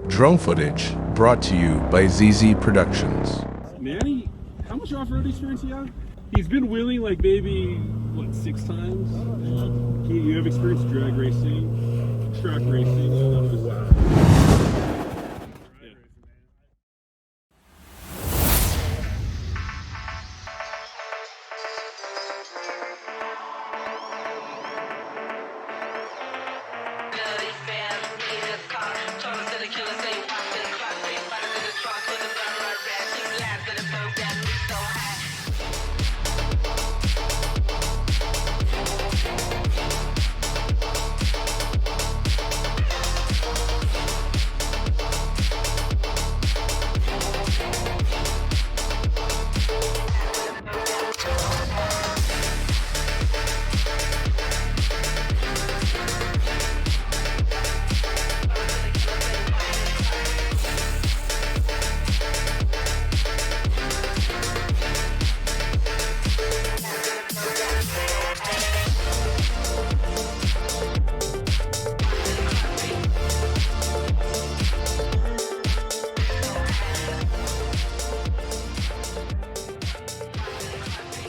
Drone footage brought to you by ZZ Productions. Manny, how much off-road experience do you have? He's been wheeling like maybe, what, 6 times? You have experience drag racing, track racing. Oh, wow.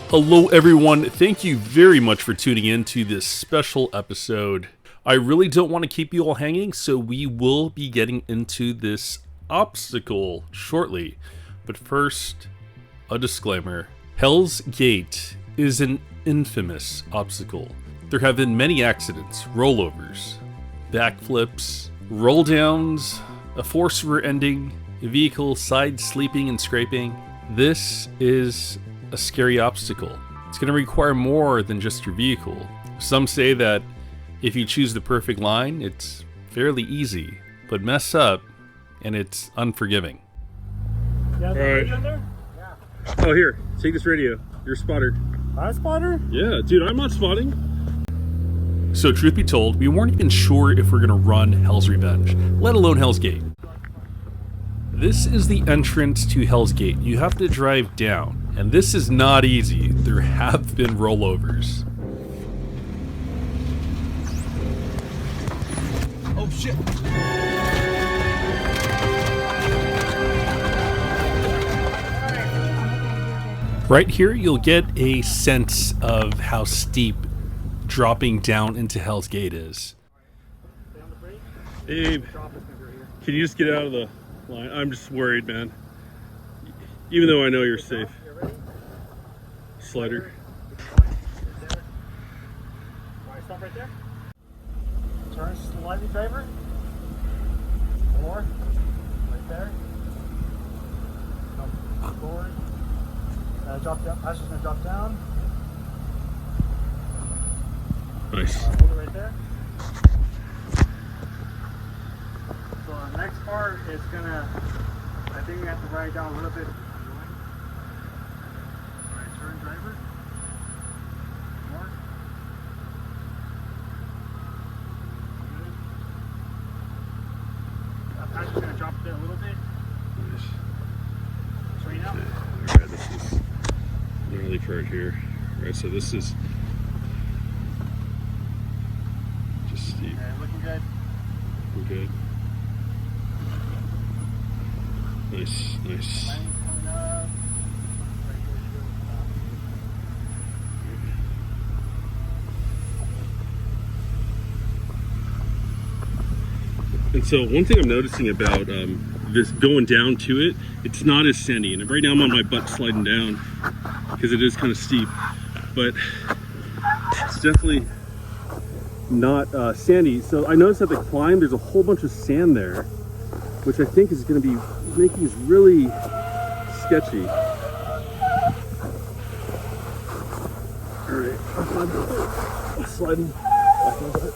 Hello everyone, thank you very much for tuning in to this special episode. I really don't want to keep you all hanging, so we will be getting into this obstacle shortly. But first, a disclaimer. Hell's Gate is an infamous obstacle. There have been many accidents, rollovers, backflips, roll downs, a forced rear ending, a vehicle side sleeping and scraping. This is a scary obstacle. It's going to require more than just your vehicle. Some say that if you choose the perfect line, it's fairly easy, but mess up and it's unforgiving. Yeah, Alright. Yeah. Oh, here, take this radio. You're a spotter. I'm a spotter? Yeah, dude, I'm not spotting. So, truth be told, we weren't even sure if we're going to run Hell's Revenge, let alone Hell's Gate. This is the entrance to Hell's Gate. You have to drive down. And this is not easy. There have been rollovers. Oh shit! Right here, you'll get a sense of how steep dropping down into Hell's Gate is. Abe, can you just get out of the line? I'm just worried, man. Even though I know you're safe. Slider. Alright, stop right there. Turn slightly favor. More. Right there. Come forward. Drop down. That's just gonna drop down. Nice. Hold it right there. So the next part is gonna, I think we have to ride down a little bit. Alright, turn driver. More. Good. Patch is gonna drop it a little bit. Nice. Straight out. Alright, this is gnarly part here. Alright, so this is just steep. Okay, looking good. We're good. Nice, nice. Landing coming up. Right here, And so one thing I'm noticing about this going down to it, it's not as sandy. And right now I'm on my butt sliding down because it is kind of steep, but it's definitely not sandy. So I noticed at the climb, there's a whole bunch of sand there, which I think is going to be making this really sketchy. All right, I'm sliding back on it.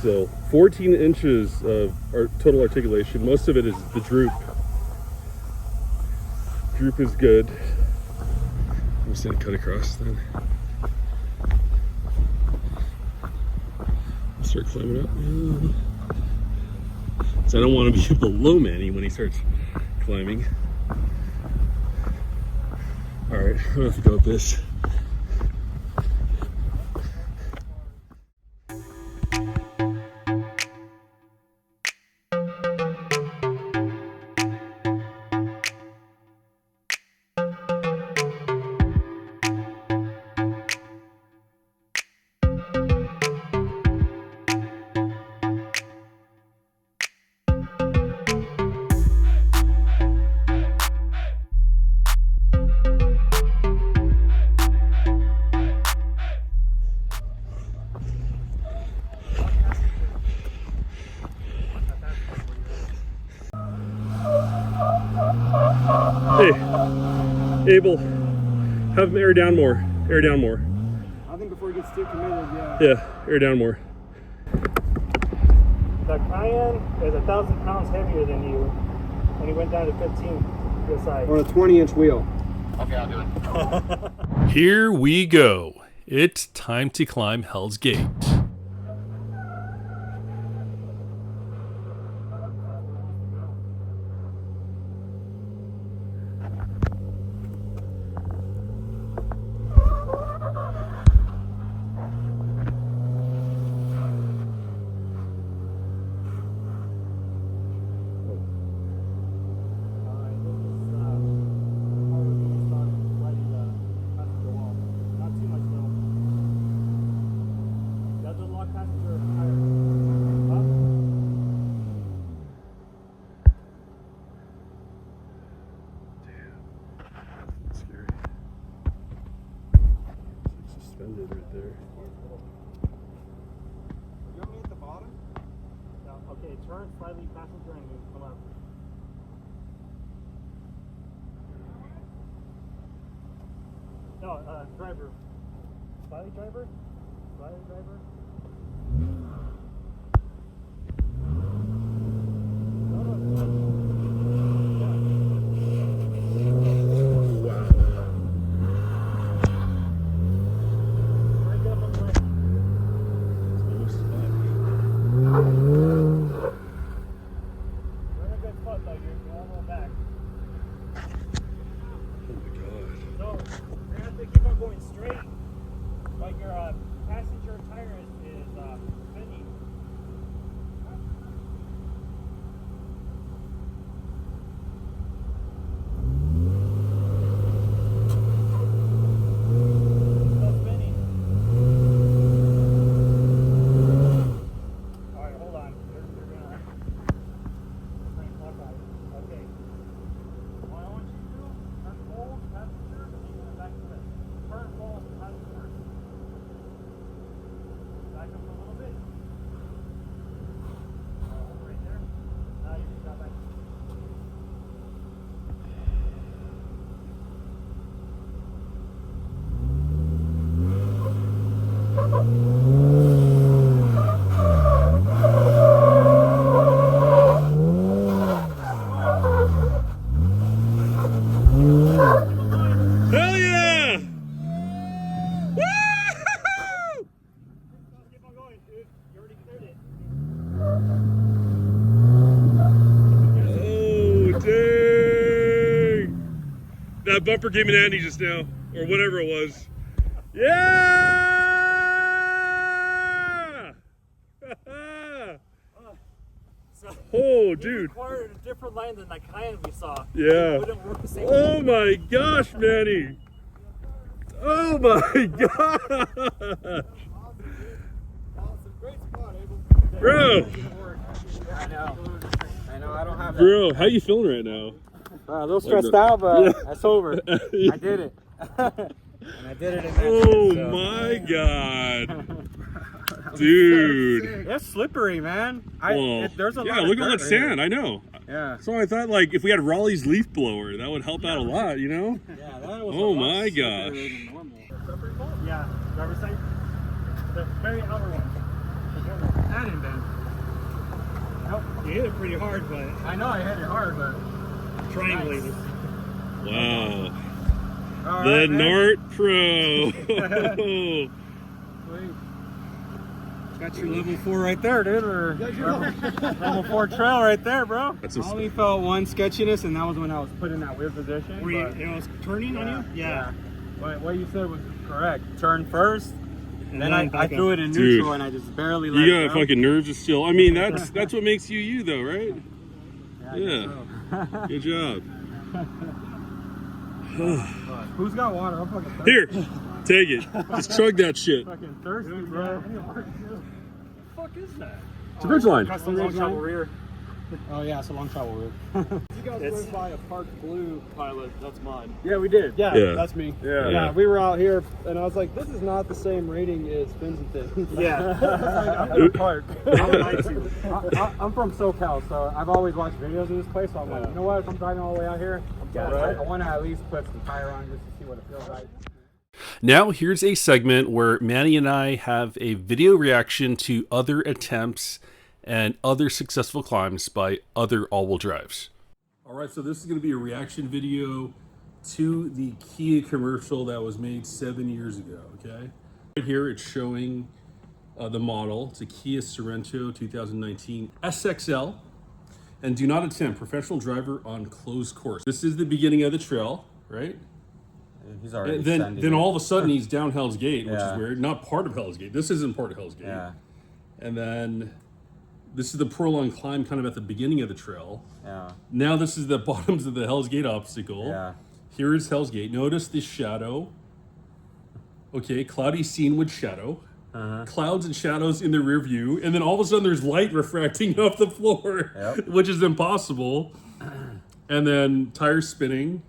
So 14 inches of our total articulation. Most of it is the droop. Droop is good. I'm just gonna cut across then. Start climbing up. So I don't want to be below Manny when he starts climbing. All right, I'm gonna have to go with this. Abel, have him air down more. Air down more. I think before he gets too committed, yeah. Yeah, air down more. The Cayenne is 1,000 pounds heavier than you, and he went down to 15 this side. Or a 20-inch wheel. Okay, I'll do it. Here we go. It's time to climb Hell's Gate. Right there. You want me at the bottom? No. Okay, turn slightly passenger and come up. No, driver. Slightly driver? Slightly driver? That bumper came in handy just now, or whatever it was. Yeah! Oh, dude. It required a different line than that Cayenne we saw. Yeah. It wouldn't work the same Oh way. my gosh, Manny. Oh my gosh. Great spot, Abel. Bro. I know. I don't have that. Bro, how you feeling right now? A little stressed out, but Yeah. that's over. I did it. And I did it in that Oh so. my god. Dude. It's slippery, man. There's a lot yeah, of look at all dirt that here. sand, I know. Yeah. So I thought, like, if we had Raleigh's leaf blower, that would help out a lot, you know? Yeah, that was Oh a lot my slipperier gosh. than normal. Yeah, driver's side. The very outer one. That didn't bend. Nope. You hit it pretty hard, but I know I hit it hard, but triangulated. Wow. All The right, man. Nort Pro. Sweet. Got your level 4 right there, dude. Or level 4 trail right there, bro. That's I only felt one sketchiness, and that was when I was put in that weird position. Were you, it was turning on you? Yeah. What you said was correct. Turn first, and then I back threw up. it in Dude, neutral, and I just barely let You it got go. fucking nerves of steel. I mean, that's what makes you you, though, right? I Yeah. guess so. Good job. Who's got water? I'm fucking thirsty. Here, take it. Just chug that shit. Fucking thirsty, bro. What the fuck is that? It's a Ridgeline. Custom long travel rear. Oh yeah, it's a long travel route. You guys went by a Park Blue Pilot. That's mine. Yeah, we did. Yeah, Yeah. that's me. Yeah. We were out here, and I was like, this is not the same rating as Fins and Thins. Yeah. I'm gonna park. I'm from SoCal, so I've always watched videos of this place, so I'm like, you know what, if I'm driving all the way out here, I want to at least put some tire on just to see what it feels like. Now here's a segment where Manny and I have a video reaction to other attempts and other successful climbs by other all-wheel drives. All right, so this is going to be a reaction video to the Kia commercial that was made 7 years ago, okay? Right here it's showing the model. It's a Kia Sorrento 2019 SXL. And do not attempt professional driver on closed course. This is the beginning of the trail, right? He's already And then all of a sudden he's down Hell's Gate, which Yeah. is weird. Not part of Hell's Gate. This isn't part of Hell's Gate. Yeah. And then this is the prolonged climb kind of at the beginning of the trail. Yeah. Now this is the bottoms of the Hell's Gate obstacle. Yeah. Here is Hell's Gate. Notice the shadow. Okay, cloudy scene with shadow. Clouds and shadows in the rear view. And then all of a sudden there's light refracting off the floor, Yep. which is impossible. And then tires spinning.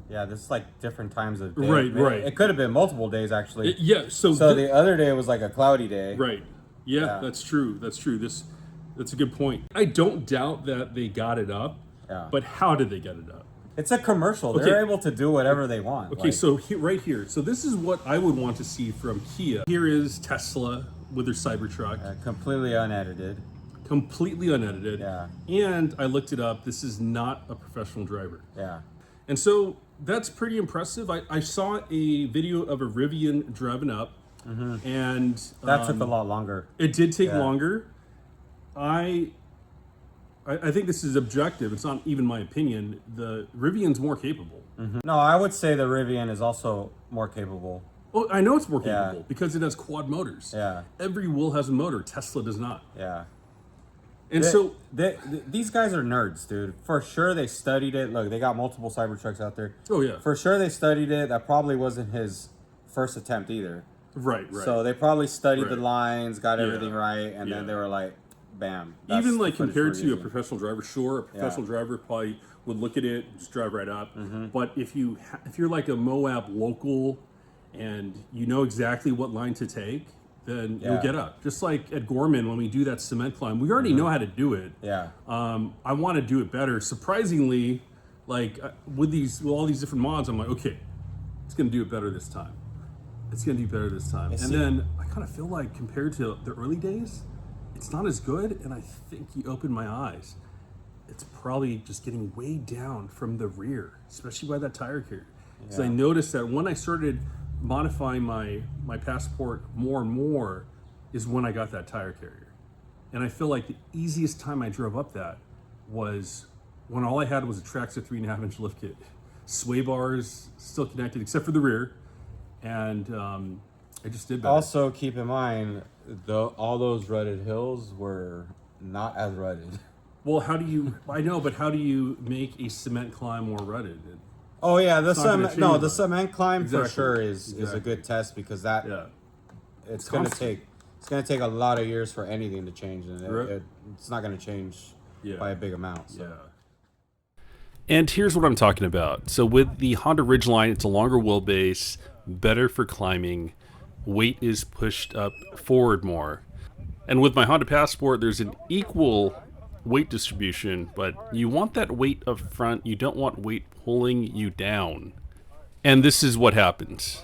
Yeah, this is like different times of day. Right. It could have been multiple days actually. Yeah, so The other day was like a cloudy day. right. Yeah, Yeah. that's true. That's true. That's a good point. I don't doubt that they got it up. Yeah. But how did they get it up? It's a commercial. Okay. They're able to do whatever they want. Okay, Like, so right here. So this is what I would want to see from Kia. Here is Tesla with their Cybertruck. completely unedited. Completely unedited. Yeah. And I looked it up. This is not a professional driver. Yeah. And so that's pretty impressive. I saw a video of a Rivian driving up. And That took a lot longer. it did take Yeah. longer. I think this is objective. It's not even my opinion. The Rivian's more capable. No, I would say the Rivian is also more capable. Oh, I know it's more Yeah. capable because it has quad motors. Yeah. Every wheel has a motor. Tesla does not. Yeah. And so, These guys are nerds, dude. For sure they studied it. Look, they got multiple Cybertrucks out there. oh yeah, For sure they studied it. That probably wasn't his first attempt either. right. So they probably studied the Right. lines, got Yeah. everything right, and Yeah. then they were like, bam. that's Even the like footage compared we're to a using. professional driver, sure, a professional driver probably would look at it, just drive right up. Mm-hmm. But if you're like a Moab local, and you know exactly what line to take, then you'll Yeah. get up. Just like at Gorman when we do that cement climb, we already know how to do it. Yeah. I want to do it better. Surprisingly, like with all these different mods, I'm like, okay, it's gonna do it better this time. It's gonna do better this time. And then I kind of feel like compared to the early days, it's not as good. And I think you opened my eyes. It's probably just getting way down from the rear, especially by that tire carrier. Because I noticed that when I started modifying my Passport more and more is when I got that tire carrier. And I feel like the easiest time I drove up that was when all I had was a Traxxas 3.5-inch lift kit. Sway bars still connected except for the rear. And I just did better. Also, keep in mind, all those rutted hills were not as rutted. Well, I know, but how do you make a cement climb more rutted? Oh yeah, not gonna change that. the cement climb Exactly. for sure is a Exactly. good test because Yeah. it's gonna take a lot of years for anything to change, and Right. it's not gonna change by a big amount. So. Yeah. And here's what I'm talking about. So with the Honda Ridgeline, it's a longer wheelbase, better for climbing. Weight is pushed up forward more. And with my Honda Passport, there's an equal weight distribution, but you want that weight up front. You don't want weight pulling you down. And this is what happens.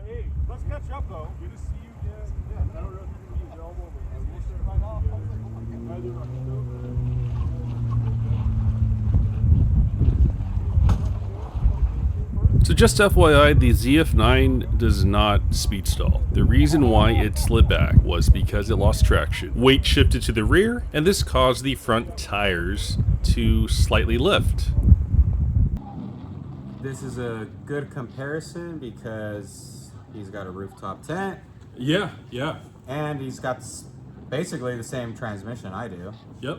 Hey, let's catch up though. Good to see you again. Yeah, I don't know if you can use your elbow, but we'll start right off. So just FYI, the ZF9 does not speed stall. The reason why it slid back was because it lost traction. Weight shifted to the rear, and this caused the front tires to slightly lift. This is a good comparison because he's got a rooftop tent Yeah, and he's got basically the same transmission I do, yep.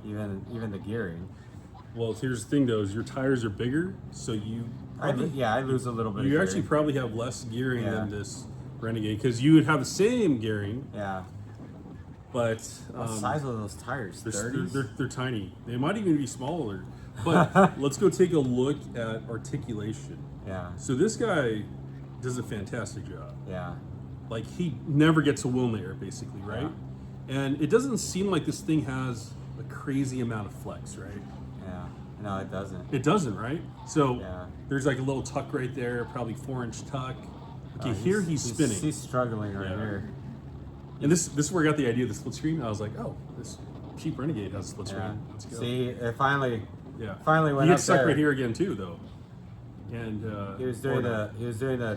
even the gearing. Well, here's the thing though, is your tires are bigger, so I lose a little bit. you of actually gearing. probably have less gearing Yeah. than this Renegade, because you would have the same gearing, Yeah. But What size are those tires? 30s? they're tiny. They might even be smaller. But let's go take a look at articulation. Yeah. So this guy does a fantastic job. Yeah. Like, he never gets a wheel in the air, basically, right? And it doesn't seem like this thing has a crazy amount of flex, right? Yeah. No, it doesn't. It doesn't, right? So Yeah. there's like a little tuck right there, probably 4-inch tuck. Okay, here he's spinning. He's struggling right Yeah. here. And this is where I got the idea of the split screen. I was like, oh, this cheap Renegade has a split Yeah. screen. Let's go. See, it finally Yeah. went He up gets stuck there. right here again too, though. And He was doing the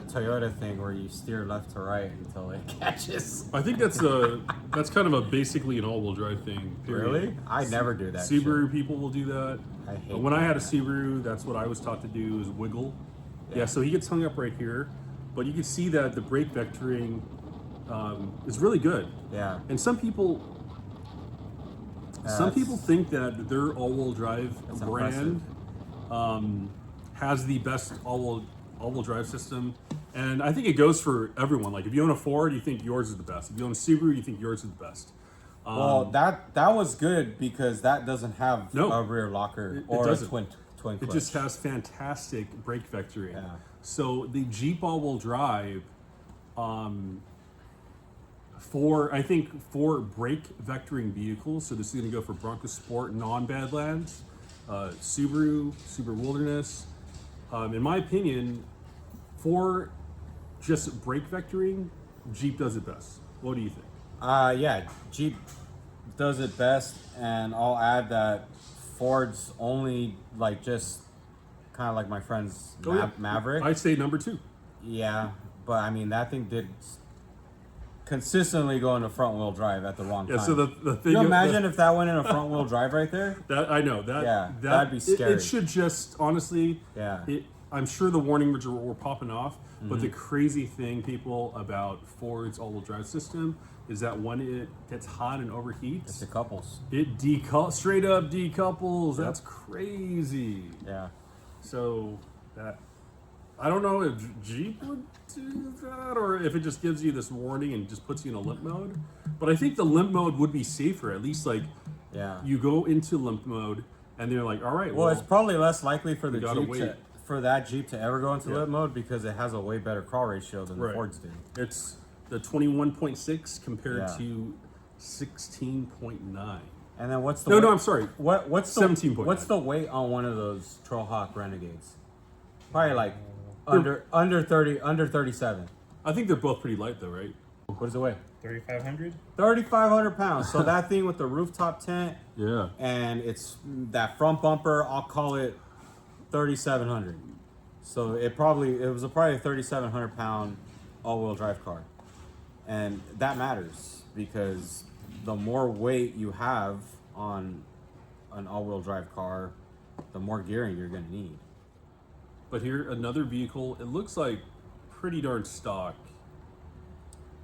Toyota thing where you steer left to right until it catches. I think that's kind of a basically an all-wheel drive thing. Period. Really? I never do that. Subaru shit. people will do that. I hate But when I had a that. Subaru, that's what I was taught to do is wiggle. Yeah, so he gets hung up right here, but you can see that the brake vectoring is really good. Yeah. And some people think that their all-wheel drive That's brand has the best all-wheel drive system, and I think it goes for everyone. Like, if you own a Ford, you think yours is the best. If you own a Subaru, you think yours is the best. Well, that was good because that doesn't have No. a rear locker It or a doesn't. twin It clutch. just has fantastic brake vectoring. Yeah. So the Jeep all-wheel drive, for brake vectoring vehicles, so this is going to go for Bronco Sport, non-Badlands, Subaru Wilderness. In my opinion, for just brake vectoring, Jeep does it best. What do you think? Yeah, Jeep does it best, and I'll add that Ford's only like just kind of like my friend's Oh, yeah. Maverick. I'd say number 2. Yeah, but I mean that thing did consistently go into front wheel drive at the wrong Yeah. time. So the thing. Can you imagine if that went in a front wheel drive right there? That I know that. Yeah, that'd be scary. It should just honestly. Yeah. I'm sure the warnings were popping off, but the crazy thing, people, about Ford's all-wheel drive system is that when it gets hot and overheats, It's the couples. it straight up decouples. That's crazy. Yeah. So that I don't know if Jeep would do that or if it just gives you this warning and just puts you in a limp mode. But I think the limp mode would be safer. At least like Yeah. you go into limp mode and they're like, all right, Well, it's probably less likely for the gotta Jeep wait. for that Jeep to ever go into limp mode because it has a way better crawl ratio than the Right. Fords do. It's the 21.6 compared Yeah. to 16.9. And then what's the No, I'm sorry. what's the 17.9. what's the weight on one of those Trailhawk Renegades? Probably like under 37. I think they're both pretty light though, right? What does it weigh? 3,500. 3,500 pounds. So that thing with the rooftop tent Yeah. and it's that front bumper, I'll call it 3,700. So it was probably a 3,700 pound all-wheel drive car, and that matters because the more weight you have on an all-wheel drive car, the more gearing you're going to need. But here, another vehicle, it looks like pretty darn stock.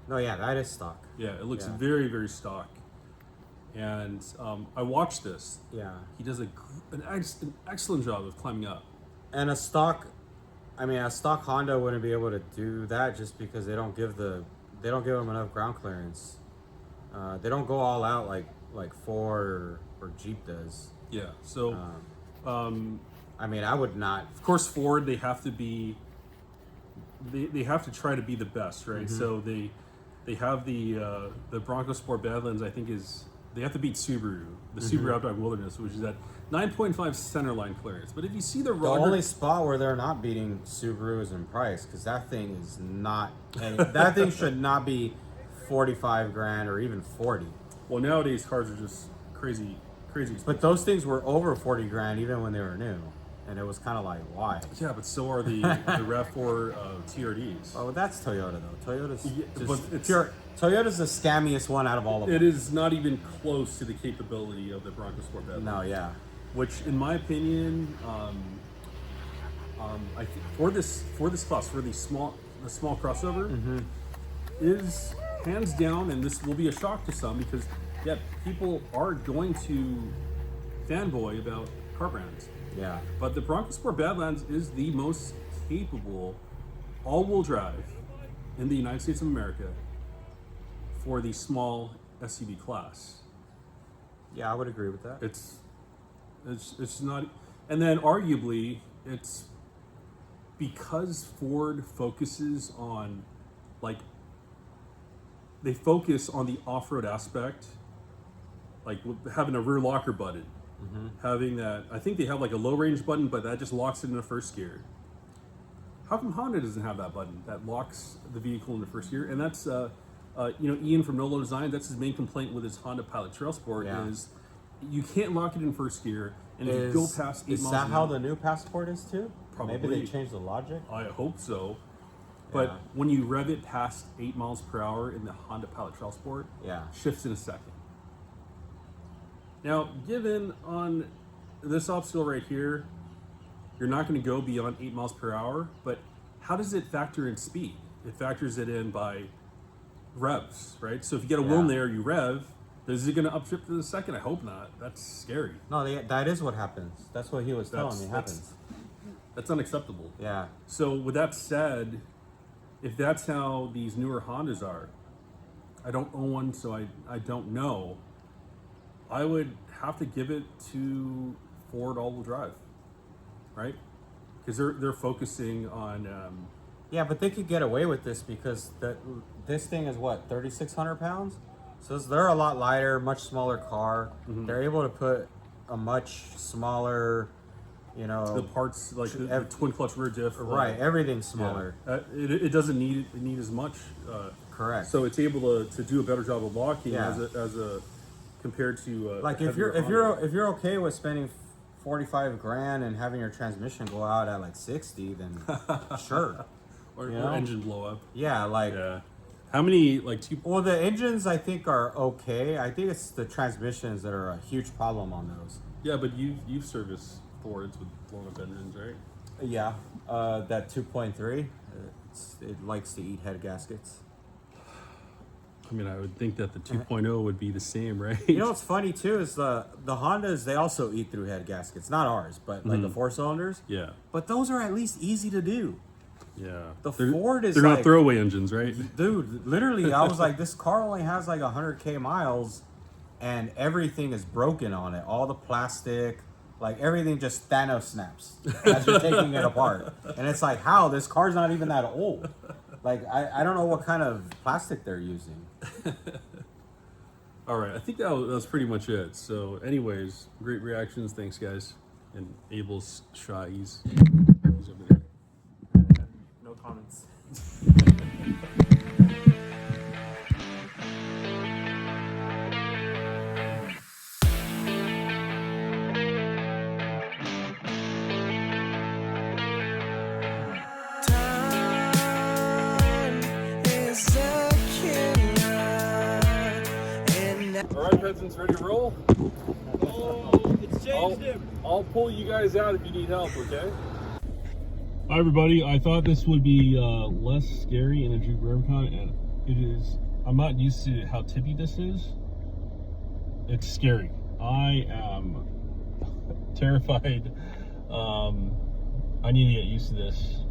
No, yeah, that is stock. Yeah, it looks Yeah. very, very stock. And I watched this. Yeah, He does an excellent job of climbing up. and a stock Honda wouldn't be able to do that just because they don't give them enough ground clearance. They don't go all out like Ford or Jeep does. Yeah, so, I mean, I would not. of course, Ford, they have to be, they have to try to be the best, right? So they have the Bronco Sport Badlands, I think they have to beat Subaru, the Subaru Outback Wilderness, which is at 9.5 centerline clearance. But if you see the The Roger, only spot where they're not beating Subaru is in price because that thing is not. That thing should not be 45 grand or even 40. well, nowadays cars are just crazy expensive. But those things were over 40 grand even when they were new, and it was kind of like, why? Yeah, but so are the RAV4 TRDs. Oh, that's Toyota though. Toyota's but it's- Toyota's the scammiest one out of all of them. It is not even close to the capability of the Bronco Sport Badlands. No, yeah. Which, in my opinion, I think for this class, for the small crossover, is hands down, and this will be a shock to some because people are going to fanboy about car brands. Yeah. But the Bronco Sport Badlands is the most capable all-wheel drive in the United States of America for the small SUV class. Yeah, I would agree with that. It's not, and then arguably it's because Ford focuses on, like, they focus on the off-road aspect, like having a rear locker button, having that. I think they have like a low range button, but that just locks it in the first gear. How come Honda doesn't have that button that locks the vehicle in the first gear? And that's Ian from lodesigns. That's his main complaint with his Honda Pilot Trail Sport is you can't lock it in first gear, and if you go past 8 miles. Is that how the new Passport is too? Probably. Maybe they changed the logic. I hope so. But when you rev it past 8 miles per hour in the Honda Pilot Trail Sport, shifts in a second. Now, given on this obstacle right here, you're not going to go beyond 8 miles per hour, but how does it factor in speed? It factors it in by revs, right? So if you get a wheel there, you rev, is it going to upshift to the second? I hope not. That's scary. No, that is what happens. That's what he was telling me happens. That's unacceptable. Yeah. So with that said, if that's how these newer Hondas are, I don't own one, so I don't know. I would have to give it to Ford all-wheel drive, right? Because they're focusing on. Yeah, but they could get away with this because this thing is what, 3,600 pounds? So they're a lot lighter, much smaller car. They're able to put a much smaller, the parts like the twin clutch rear diff. Right, everything's smaller. Yeah. It doesn't need as much. Correct. So it's able to do a better job of locking as a compared to like if you're okay with spending 45 grand and having your transmission go out at like 60, then sure. or engine blow up. Yeah, like. Yeah. How many Well, the engines I think are okay. I think it's the transmissions that are a huge problem on those. Yeah, but you've serviced Fords with blown up engines, right? Yeah, that 2.3, it likes to eat head gaskets. I mean, I would think that the 2.0 would be the same, right? You know what's funny too is the Hondas, they also eat through head gaskets. Not ours, but like the 4-cylinders. Yeah. But those are at least easy to do. Yeah. Ford is they're not throwaway engines, right? Dude, literally, I was like, this car only has like 100K miles and everything is broken on it. All the plastic, like everything just Thanos snaps as you're taking it apart. And it's like, how? This car's not even that old. Like, I don't know what kind of plastic they're using. All right, I think that was pretty much it. So anyways, great reactions. Thanks, guys. And Abel's shy. He's over there. No comments. All right, peasants, ready to roll? Oh, it's changed him. I'll pull you guys out if you need help, okay? Hi, everybody. I thought this would be less scary in a Jeep Rubicon, and it is. I'm not used to how tippy this is. It's scary. I am terrified. I need to get used to this.